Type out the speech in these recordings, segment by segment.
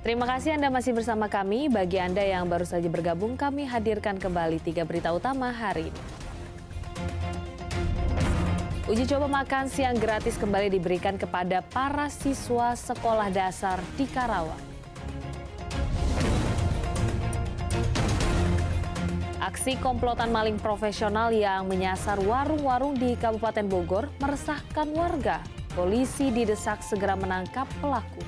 Terima kasih Anda masih bersama kami. Bagi Anda yang baru saja bergabung, kami hadirkan kembali 3 berita utama hari ini. Uji coba makan siang gratis kembali diberikan kepada para siswa sekolah dasar di Karawang. Aksi komplotan maling profesional yang menyasar warung-warung di Kabupaten Bogor meresahkan warga. Polisi didesak segera menangkap pelaku.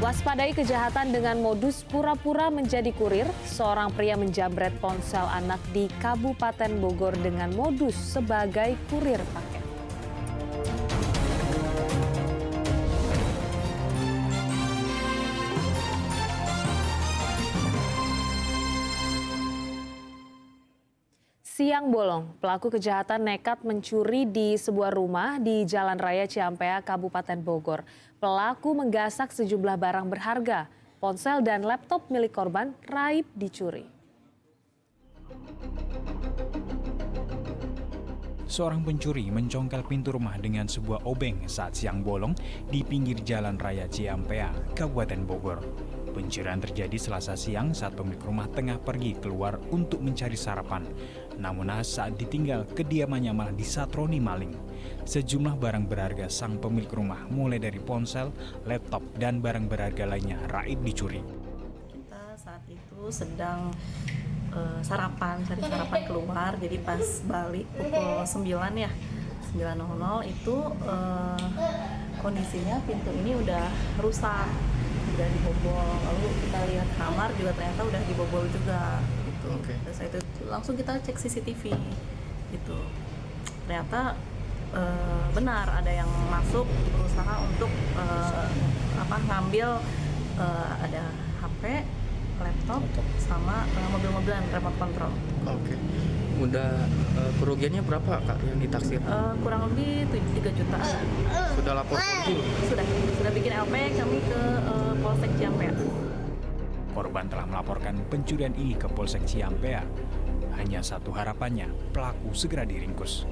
Waspadai kejahatan dengan modus pura-pura menjadi kurir. Seorang pria menjamret ponsel anak di Kabupaten Bogor dengan modus sebagai kurir paket. Siang bolong, pelaku kejahatan nekat mencuri di sebuah rumah di Jalan Raya Ciampea, Kabupaten Bogor. Pelaku menggasak sejumlah barang berharga. Ponsel dan laptop milik korban raib dicuri. Seorang pencuri mencongkel pintu rumah dengan sebuah obeng saat siang bolong di pinggir Jalan Raya Ciampea, Kabupaten Bogor. Pencurian terjadi Selasa siang saat pemilik rumah tengah pergi keluar untuk mencari sarapan. Namun saat ditinggal, kediamannya malah disatroni maling. Sejumlah barang berharga sang pemilik rumah, mulai dari ponsel, laptop, dan barang berharga lainnya raib dicuri. Kita saat itu sedang cari sarapan keluar, jadi pas balik pukul 9 ya, 9.00 itu kondisinya pintu ini udah rusak, udah dibobol. Lalu kita lihat kamar juga ternyata udah dibobol juga gitu. Terus itu langsung kita cek CCTV gitu. Ternyata benar ada yang masuk berusaha untuk ngambil ada HP, laptop sama mobil-mobilan remote control. Oke. Udah kerugiannya berapa Kak yang ditaksir? Kurang lebih 3 juta. Sudah lapor polisi? Sudah bikin LP kami ke Polsek Ciampea. Korban telah melaporkan pencurian ini ke Polsek Ciampea. Hanya satu harapannya, pelaku segera diringkus.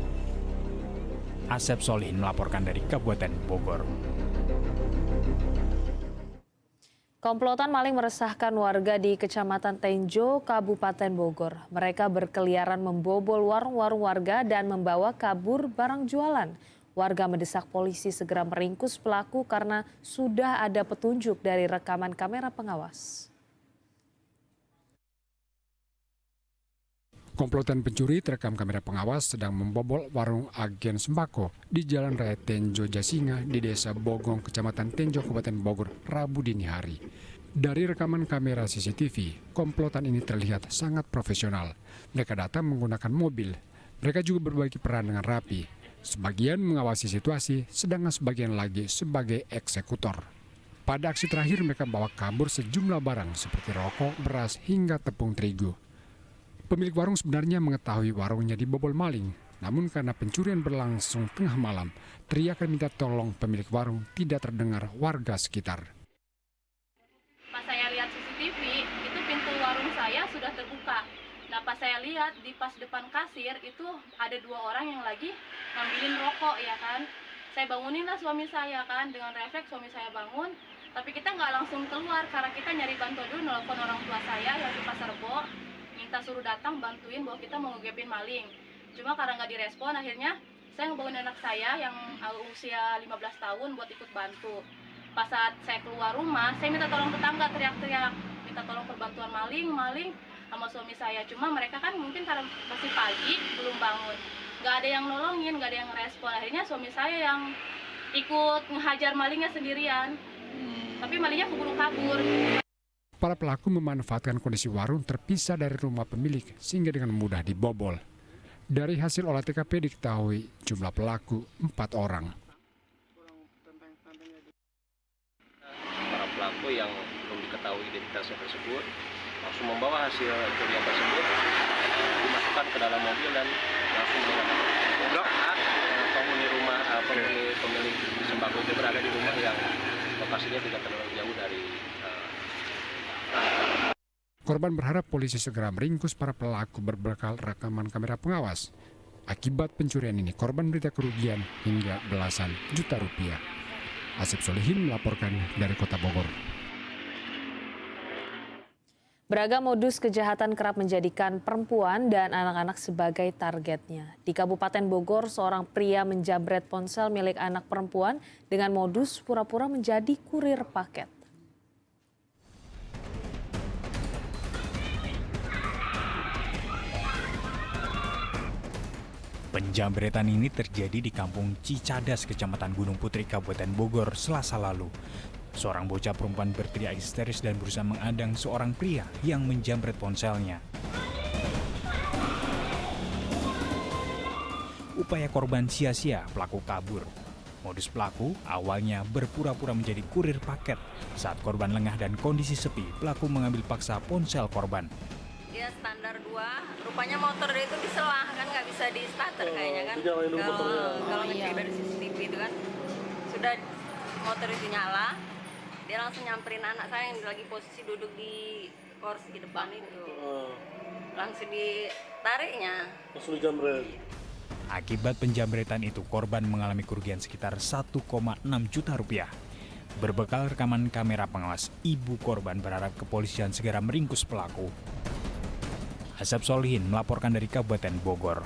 Asep Solihin melaporkan dari Kabupaten Bogor. Komplotan maling meresahkan warga di Kecamatan Tenjo, Kabupaten Bogor. Mereka berkeliaran membobol warung-warung warga dan membawa kabur barang jualan. Warga mendesak polisi segera meringkus pelaku karena sudah ada petunjuk dari rekaman kamera pengawas. Komplotan pencuri terekam kamera pengawas sedang membobol warung agen sembako di Jalan Raya Tenjo Jasinga di Desa Bogong, Kecamatan Tenjo, Kabupaten Bogor, Rabu dini hari. Dari rekaman kamera CCTV, komplotan ini terlihat sangat profesional. Mereka datang menggunakan mobil. Mereka juga berbagi peran dengan rapi. Sebagian mengawasi situasi, sedangkan sebagian lagi sebagai eksekutor. Pada aksi terakhir mereka bawa kabur sejumlah barang seperti rokok, beras, hingga tepung terigu. Pemilik warung sebenarnya mengetahui warungnya dibobol maling, namun karena pencurian berlangsung tengah malam, teriakan minta tolong pemilik warung tidak terdengar warga sekitar. Pas saya lihat CCTV, itu pintu warung saya sudah terbuka. Nah pas saya lihat di pas depan kasir itu ada 2 orang yang lagi ngambilin rokok ya kan. Saya bangunin lah suami saya kan, dengan refleks suami saya bangun. Tapi kita nggak langsung keluar karena kita nyari bantuan dulu, nelfon orang tua saya yang di Pasar Rebo. Minta suruh datang bantuin bahwa kita mau ngegepin maling. Cuma karena nggak direspon, akhirnya saya ngebangunin anak saya yang usia 15 tahun buat ikut bantu. Pas saat saya keluar rumah, saya minta tolong tetangga, teriak-teriak, minta tolong perbantuan maling sama suami saya. Cuma mereka kan mungkin karena masih pagi, belum bangun. Nggak ada yang nolongin, nggak ada yang ngerespon. Akhirnya suami saya yang ikut ngehajar malingnya sendirian. Tapi malingnya keburu kabur. Para pelaku memanfaatkan kondisi warung terpisah dari rumah pemilik sehingga dengan mudah dibobol. Dari hasil olah TKP diketahui jumlah pelaku 4 orang. Para pelaku yang belum diketahui identitasnya tersebut langsung membawa hasil curian tersebut dimasukkan ke dalam mobil dan langsung meninggalkan. Penghuni rumah, pemilik sembako itu berada di rumah yang lokasinya tidak terlalu jauh dari. Korban berharap polisi segera meringkus para pelaku berbekal rekaman kamera pengawas. Akibat pencurian ini, korban menderita kerugian hingga belasan juta rupiah. Asep Solihin melaporkan dari Kota Bogor. Beragam modus kejahatan kerap menjadikan perempuan dan anak-anak sebagai targetnya. Di Kabupaten Bogor, seorang pria menjamret ponsel milik anak perempuan dengan modus pura-pura menjadi kurir paket. Penjamretan ini terjadi di Kampung Cicadas, Kecamatan Gunung Putri, Kabupaten Bogor, Selasa lalu. Seorang bocah perempuan berteriak histeris dan berusaha mengadang seorang pria yang menjamret ponselnya. Upaya korban sia-sia, pelaku kabur. Modus pelaku awalnya berpura-pura menjadi kurir paket. Saat korban lengah dan kondisi sepi, pelaku mengambil paksa ponsel korban. Dia standar 2, rupanya motor dia itu diselah kan, nggak bisa di starter kayaknya kan. Kalau ngecek dari CCTV itu kan sudah motor itu nyala, dia langsung nyamperin anak saya yang lagi posisi duduk di kursi di depan itu, langsung ditariknya. Langsung dijamret. Akibat penjamretan itu, korban mengalami kerugian sekitar 1,6 juta rupiah. Berbekal rekaman kamera pengawas, ibu korban berharap kepolisian segera meringkus pelaku. Asep Solihin melaporkan dari Kabupaten Bogor.